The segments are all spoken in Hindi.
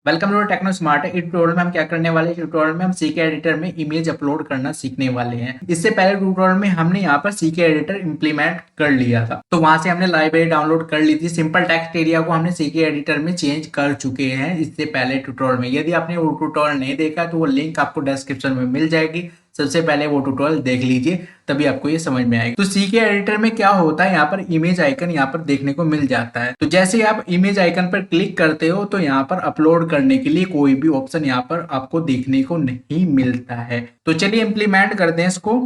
Welcome to Techno Smart. इस ट्यूटोरियल में हम क्या करने वाले हैं? ट्यूटोरियल में हम सीके एडिटर में इमेज अपलोड करना सीखने वाले हैं। इससे पहले ट्यूटोरियल में हमने यहाँ पर सीके एडिटर इंप्लीमेंट कर लिया था, तो वहां से हमने लाइब्रेरी डाउनलोड कर ली थी। सिंपल टेक्स्ट एरिया को हमने सीके एडिटर में चेंज कर चुके हैं इससे पहले ट्यूटोरियल में। यदि आपने वो ट्यूटोरियल नहीं देखा तो वो लिंक आपको डिस्क्रिप्शन में मिल जाएगी। सबसे पहले वो ट्यूटोरियल देख लीजिए, तभी आपको ये समझ में आएगा। तो सीके एडिटर में क्या होता है, यहाँ पर इमेज आइकन यहाँ पर देखने को मिल जाता है। तो जैसे ही आप इमेज आइकन पर क्लिक करते हो तो यहाँ पर अपलोड करने के लिए कोई भी ऑप्शन यहाँ पर आपको देखने को नहीं मिलता है। तो चलिए इम्प्लीमेंट करते हैं इसको।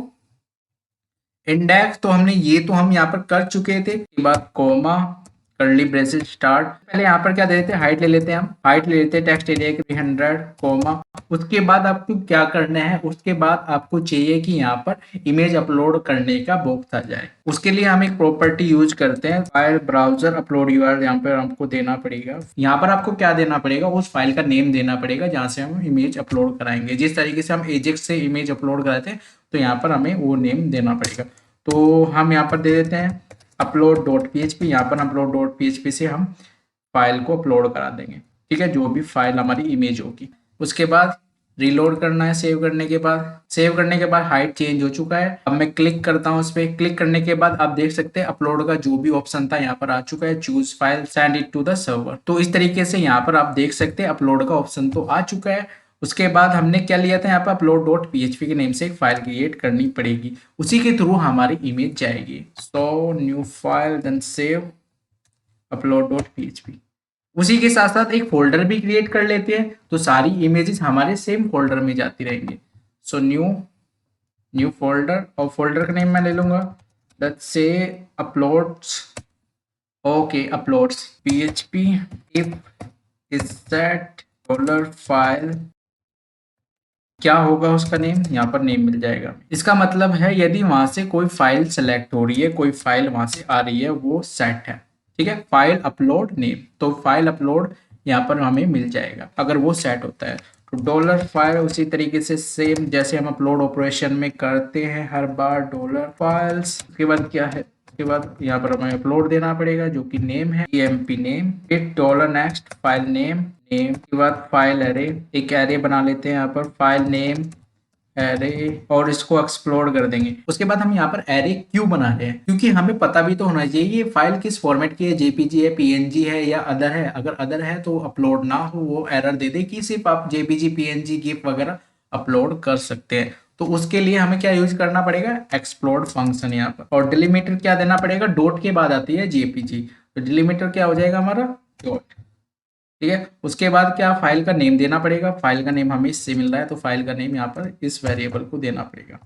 इंडेक्स तो हमने ये हम यहाँ पर कर चुके थे। इसके बाद कोमा, कर्ली ब्रेसेस, स्टार्ट। पहले यहाँ पर क्या दे देते हैं, हाइट ले लेते हैं। हम हाइट ले लेते हैं टेक्स्ट एरिया की 300, कोमा। उसके बाद आपको क्या करना है, उसके बाद आपको चाहिए कि यहाँ पर इमेज अपलोड करने का बॉक्स आ जाए। उसके लिए हम एक प्रॉपर्टी यूज करते हैं, फाइल ब्राउजर अपलोड यूआरएल। यहाँ पर हमको देना पड़ेगा, यहाँ पर आपको क्या देना पड़ेगा, उस फाइल का नेम देना पड़ेगा जहाँ से हम इमेज अपलोड कराएंगे। जिस तरीके से हम एजेक्स से इमेज अपलोड कराते हैं तो यहाँ पर हमें वो नेम देना पड़ेगा। तो हम यहाँ पर दे देते हैं upload.php। यहाँ पर upload.php से हम फाइल को अपलोड करा देंगे, ठीक है, जो भी फाइल हमारी इमेज होगी। उसके बाद रीलोड करना है। सेव करने के बाद हाइट चेंज हो चुका है। अब मैं क्लिक करता हूँ उस पर। क्लिक करने के बाद आप देख सकते हैं अपलोड का जो भी ऑप्शन था यहाँ पर आ चुका है, choose file, send it to the server. तो इस तरीके से यहाँ पर आप देख सकते हैं अपलोड का ऑप्शन तो आ चुका है। उसके बाद हमने क्या लिया था, यहाँ पर upload.php के नेम से एक फाइल क्रिएट करनी पड़ेगी, उसी के थ्रू हमारी इमेज जाएगी। So new file, then save upload.php। उसी के साथ साथ एक फोल्डर भी क्रिएट कर लेते हैं, तो सारी इमेजेस हमारे सेम फोल्डर में जाती रहेंगी। सो न्यू फोल्डर, और फोल्डर का नेम मैं ले लूंगा, let's say uploads. Okay, uploads php if is set $file। क्या होगा उसका नेम, यहाँ पर नेम मिल जाएगा। इसका मतलब है यदि वहां से कोई फाइल सेलेक्ट हो रही है, कोई फाइल वहां से आ रही है, वो सेट है, ठीक है। फाइल अपलोड नेम, तो फाइल अपलोड यहाँ पर हमें मिल जाएगा अगर वो सेट होता है। तो $फाइल उसी तरीके से सेम जैसे हम अपलोड ऑपरेशन में करते हैं हर बार, $फाइल्स। उसके बाद क्या है, उसके बाद यहाँ पर हमें अपलोड देना पड़ेगा जो कि नेम है, emp नेम, फिर $नेक्स्ट फाइल नेम के बाद फाइल एरे, एक एरे बना लेते हैं यहाँ पर, फाइल नेम एरे, और इसको एक्सप्लोर कर देंगे। उसके बाद हम यहाँ पर एरे क्यों बना रहे हैं, क्योंकि हमें पता भी तो होना चाहिए ये फाइल किस फॉर्मेट की है, जेपीजी है, पीएनजी है या अदर है। अगर अदर है तो अपलोड ना हो, वो एरर दे दे कि सिर्फ आप जेपीजी, पीएनजी, गिफ वगैरह अपलोड कर सकते हैं। तो उसके लिए हमें क्या यूज करना पड़ेगा, एक्सप्लोर फंक्शन यहाँ पर। और डिलीमीटर क्या देना पड़ेगा, डॉट के बाद आती है जेपीजी, तो डिलीमीटर क्या हो जाएगा हमारा, डॉट, ठीक है। उसके बाद क्या, फाइल का नेम देना पड़ेगा। फाइल का नेम हमें इससे मिल रहा है तो फाइल का नेम यहाँ पर इस वेरिएबल को देना पड़ेगा,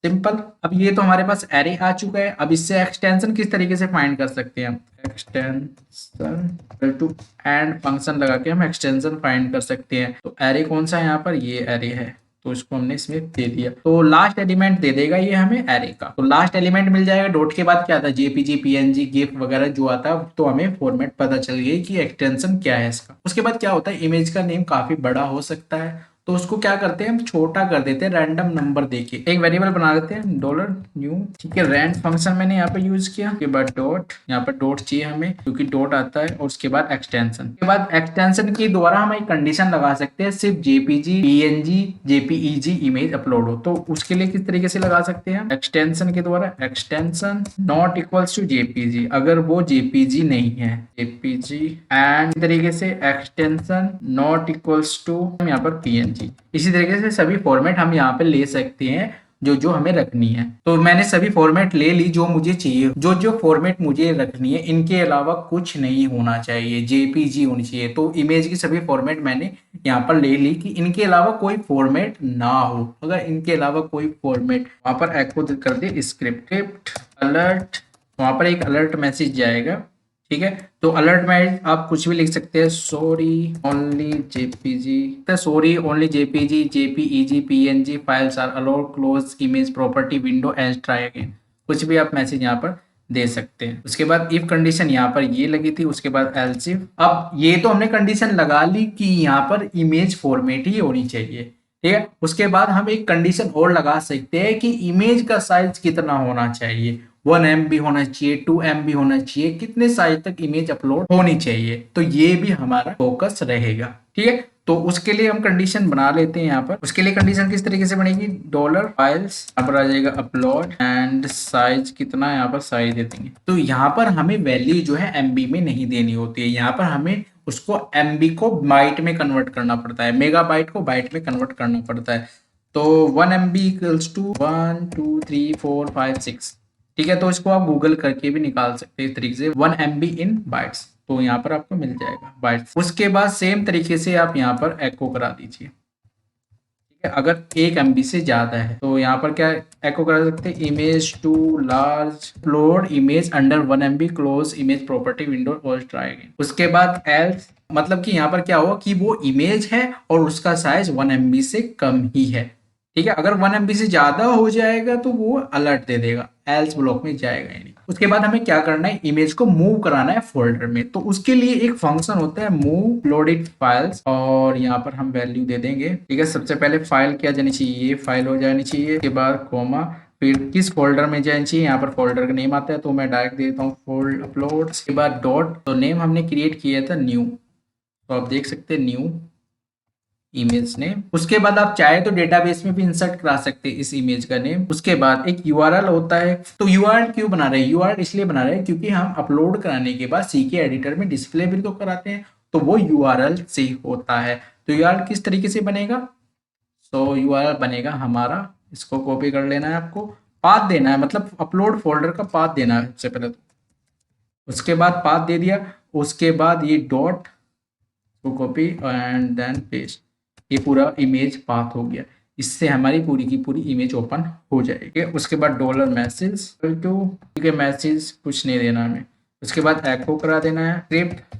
सिंपल। अब ये तो हमारे पास एरे आ चुका है। अब इससे एक्सटेंशन किस तरीके से फाइंड कर सकते हैं हम, एक्सटेंशन टू एंड फंक्शन लगा के हम एक्सटेंशन फाइंड कर सकते हैं। तो एरे कौन सा है यहाँ पर, ये एरे है, तो इसको हमने इसमें दे दिया। तो लास्ट एलिमेंट दे देगा ये हमें एरे का। तो लास्ट एलिमेंट मिल जाएगा। डॉट के बाद क्या आता है, जेपीजी, पीएनजी, गिफ वगैरह जो आता है, तो हमें फॉर्मेट पता चल गई कि एक्सटेंशन क्या है इसका। उसके बाद क्या होता है, इमेज का नेम काफी बड़ा हो सकता है, तो उसको क्या करते हैं, हम छोटा कर देते हैं, रैंडम नंबर देके एक वेरिएबल बना लेते हैं, $न्यू, ठीक है। रैंड फंक्शन मैंने यहाँ पे यूज किया। उसके बाद डॉट, यहाँ पर डॉट चाहिए हमें क्योंकि डॉट आता है। और उसके बाद एक्सटेंशन, के बाद एक्सटेंशन के द्वारा हम एक कंडीशन लगा सकते हैं, सिर्फ JPG, PNG, JPEG image upload हो। तो उसके लिए किस तरीके से लगा सकते हैं, एक्सटेंशन के द्वारा, extension not equals to JPG, अगर वो जेपीजी नहीं है, जेपीजी, एंड तरीके से एक्सटेंशन नॉट इक्वल्स टू यहाँ पर पीएनजी। इसी तरीके से सभी फॉर्मेट हम यहाँ पे ले सकते हैं जो हमें रखनी है। तो मैंने सभी फॉर्मेट ले ली जो मुझे चाहिए। जो फॉर्मेट मुझे रखनी है, इनके अलावा कुछ नहीं होना चाहिए, जेपीजी होनी चाहिए। तो इमेज की सभी फॉर्मेट मैंने यहाँ पर ले ली कि इनके अलावा कोई फॉर्मेट ना हो। अगर इनके अलावा कोई फॉर्मेट, वहां पर एको कर दे स्क्रिप्ट अलर्ट, वहां पर एक अलर्ट मैसेज जाएगा, ठीक है। तो अलर्ट में आप कुछ भी लिख सकते हैं, sorry only JPG, sorry only JPG, JPEG, PNG files are allowed, close image property window and try again, कुछ भी आप मैसेज यहाँ पर दे सकते हैं। उसके बाद इफ कंडीशन यहाँ पर ये लगी थी। उसके बाद एल्स इफ, अब ये तो हमने कंडीशन लगा ली कि यहाँ पर इमेज फॉर्मेट ही होनी चाहिए, ठीक है। उसके बाद हम एक कंडीशन और लगा सकते हैं कि इमेज का साइज कितना होना चाहिए, 1 MB होना चाहिए, 2 MB होना चाहिए, कितने साइज तक इमेज अपलोड होनी चाहिए। तो ये भी हमारा फोकस रहेगा। ठीक है, तो उसके लिए हम कंडीशन बना लेते हैं यहाँ पर। उसके लिए कंडीशन किस तरीके से बनेगी, डॉलर फाइल्स, यहाँ पर आ जाएगा अपलोड एंड साइज कितना, यहाँ पर साइज दे देंगे। तो यहाँ पर हमें वैल्यू जो है एमबी में नहीं देनी होती है, यहाँ पर हमें उसको एमबी को बाइट में कन्वर्ट करना पड़ता है, मेगाबाइट को बाइट में कन्वर्ट करना पड़ता है। तो 1 MB इक्वल्स टू 1 2 3 4 5 6। ठीक है, तो इसको आप गूगल करके भी निकाल सकते हैं इस तरीके से, 1 MB इन बाइट्स, तो यहाँ पर आपको मिल जाएगा बाइट्स। उसके बाद सेम तरीके से आप यहाँ पर एको करा दीजिए। ठीक है, अगर 1 MB से ज्यादा है तो यहाँ पर क्या एको करा सकते हैं, image too large upload image under 1 MB close image property window और ट्राई अगेन। उसके बाद एल्स, मतलब कि यहाँ पर क्या होगा कि वो इमेज है और उसका साइज 1 MB से कम ही है। ठीक है, अगर 1 MB से ज्यादा हो जाएगा तो वो अलर्ट दे देगा, एल्स ब्लॉक में जाएगा ही नहीं। उसके बाद हमें क्या करना है, इमेज को मूव कराना है फोल्डर में, तो उसके लिए एक फंक्शन होता है मूव लोडेड फाइल्स, और यहाँ पर हम वैल्यू दे देंगे। ठीक है, सबसे पहले फाइल क्या जानी चाहिए, ये फाइल हो जानी चाहिए, उसके बाद कोमा, फिर किस फोल्डर में जानी चाहिए, यहाँ पर फोल्डर का नेम आता है तो मैं डायरेक्ट देता हूँ फोल्ड अपलोड, उसके बाद डॉट, तो नेम हमने क्रिएट किया था न्यू, तो आप देख सकते हैं न्यू इमेज नेम। उसके बाद आप चाहे तो डेटाबेस में भी इंसर्ट करा सकते हैं इस इमेज का नेम। उसके बाद एक यूआरएल होता है, तो यूआरएल क्यों बना रहे हैं, यूआरएल इसलिए बना रहे हैं क्योंकि हम अपलोड कराने के बाद सीके एडिटर में डिस्प्ले भी तो कराते हैं, तो वो यूआरएल से होता है। तो यूआरएल किस तरीके से बनेगा, तो यूआरएल बनेगा हमारा, इसको कॉपी कर लेना है आपको, पाथ देना है, मतलब अपलोड फोल्डर का पाथ देना है सबसे पहले तो। उसके बाद पाथ दे दिया, उसके बाद ये डॉट को कॉपी एंड देन पेस्ट, ये पूरा इमेज पाथ हो गया, इससे हमारी पूरी की पूरी इमेज ओपन हो जाएगी। उसके बाद डॉलर मैसेज टू, ठीक है, मैसेज कुछ नहीं देना हमें। उसके बाद एको करा देना है स्क्रिप्ट,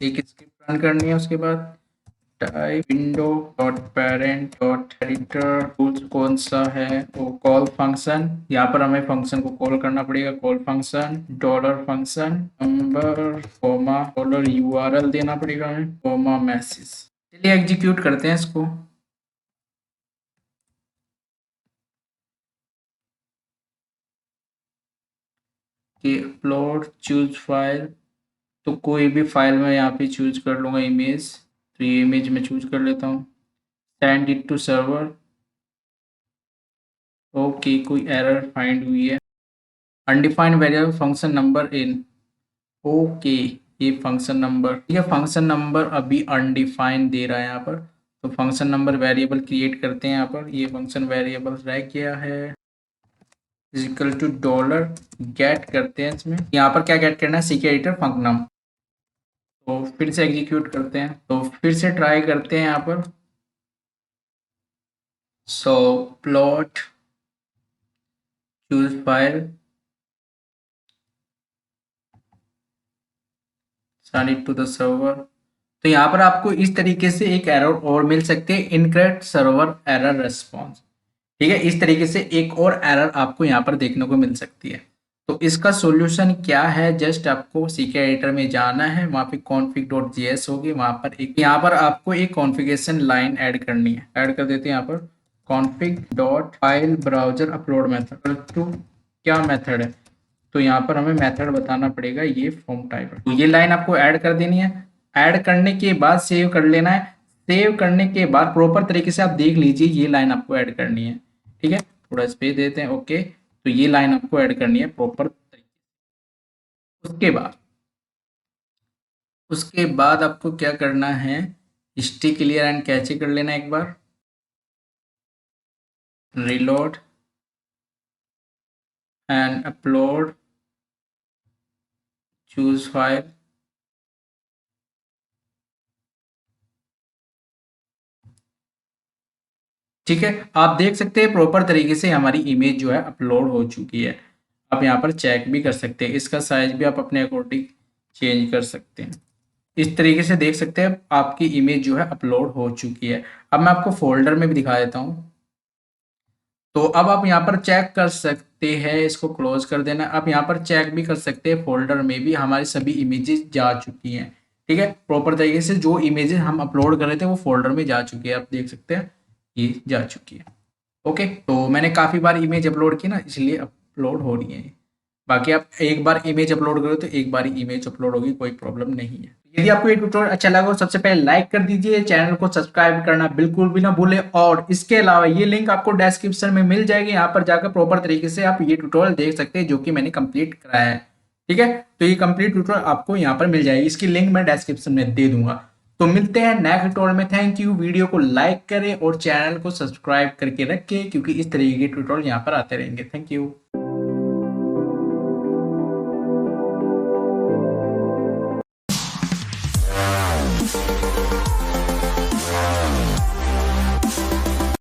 एक स्क्रिप्ट रन करनी है। उसके बाद type window dot parent dot editor, tools कौन सा है, वो कॉल फंक्शन, यहाँ पर हमें फंक्शन को कॉल करना पड़ेगा, call function dollar function number comma dollar URL देना पड़ेगा हमें कोमा मैसेज। चलिए एग्जीक्यूट करते हैं इसको। कि अपलोड चूज फाइल, तो कोई भी फाइल मैं यहाँ पे चूज कर लूँगा इमेज, तो ये इमेज में चूज कर लेता हूँ, send it to server. Okay, कोई एरर फाइंड हुई है, undefined variable function number in, okay, ये फंक्शन नंबर, ठीक है, फंक्शन नंबर अभी अनडिफाइंड दे रहा है यहाँ पर, तो फंक्शन नंबर वेरिएबल क्रिएट करते हैं यहाँ पर। ये फंक्शन वेरिएबल रह गया है इक्वल टू डॉलर गेट करते हैं इसमें, यहाँ पर क्या गेट करना है, सीके एडिटर फंक्शनम, तो फिर से एग्जीक्यूट करते हैं, तो फिर से ट्राई करते हैं यहाँ पर। So plot choose file send it to the server, तो यहाँ पर आपको इस तरीके से एक एरर और मिल सकते हैं, इनकरेक्ट सर्वर एरर रेस्पॉन्स। ठीक है, इस तरीके से एक और एरर आपको यहाँ पर देखने को मिल सकती है। तो इसका सॉल्यूशन क्या है, जस्ट आपको सीके एडिटर में जाना है, वहाँ पे config.js होगी, वहाँ पर एक, यहाँ पर आपको एक कॉन्फ़िगरेशन लाइन ऐड करनी है, ऐड कर देते हैं यहाँ पर config.file browser upload method to, क्या मेथड है, तो यहाँ पर हमें मेथड बताना पड़ेगा, ये फॉर्म टाइप है, तो ये लाइन आपको ऐड कर देनी है। ऐड करने के बाद सेव कर लेना है, सेव करने के बाद प्रॉपर तरीके से आप देख लीजिए ये लाइन आपको ऐड करनी है। ठीक है, थोड़ा स्पेस देते हैं, ओके, तो ये लाइन आपको ऐड करनी है प्रॉपर तरीके से। उसके बाद आपको क्या करना है, हिस्ट्री क्लियर एंड कैचे कर लेना एक बार, reload and upload choose file, ठीक है, आप देख सकते हैं प्रॉपर तरीके से हमारी इमेज जो है अपलोड हो चुकी है। आप यहाँ पर चेक भी कर सकते हैं, इसका साइज भी आप अपने अकॉर्डिंग चेंज कर सकते हैं। इस तरीके से देख सकते हैं आपकी इमेज जो है अपलोड हो चुकी है। अब मैं आपको फोल्डर में भी दिखा देता हूँ, तो अब आप यहाँ पर चेक कर सकते हैं, इसको क्लोज कर देना। आप यहाँ पर चेक भी कर सकते हैं फोल्डर में भी हमारी सभी इमेजेस जा चुकी हैं। ठीक है, प्रॉपर तरीके से जो इमेजेस हम अपलोड कर रहे थे वो फोल्डर में जा चुकी है, आप देख सकते हैं ये जा चुकी है। ओके, तो मैंने काफ़ी बार इमेज अपलोड की ना, इसलिए अपलोड हो रही है। बाकी आप एक बार इमेज अपलोड करो तो एक बार ही इमेज अपलोड होगी, कोई प्रॉब्लम नहीं है। यदि आपको ये ट्यूटोरियल अच्छा लगा हो सबसे पहले लाइक कर दीजिए, चैनल को सब्सक्राइब करना बिल्कुल भी ना भूले, और इसके अलावा ये लिंक आपको डिस्क्रिप्शन में मिल जाएगी, यहाँ पर जाकर प्रॉपर तरीके से आप ये ट्यूटोरियल देख सकते हैं जो कि मैंने कंप्लीट कराया है। ठीक है, तो ये कंप्लीट ट्यूटोरियल आपको यहाँ पर मिल जाएगी, इसकी लिंक मैं डिस्क्रिप्शन में दे दूंगा। तो मिलते हैं नेक्स्ट ट्यूटोरियल में। Thank you. वीडियो को लाइक करें और चैनल को सब्सक्राइब करके रखें क्योंकि इस तरीके के ट्यूटोरियल यहाँ पर आते रहेंगे। Thank you.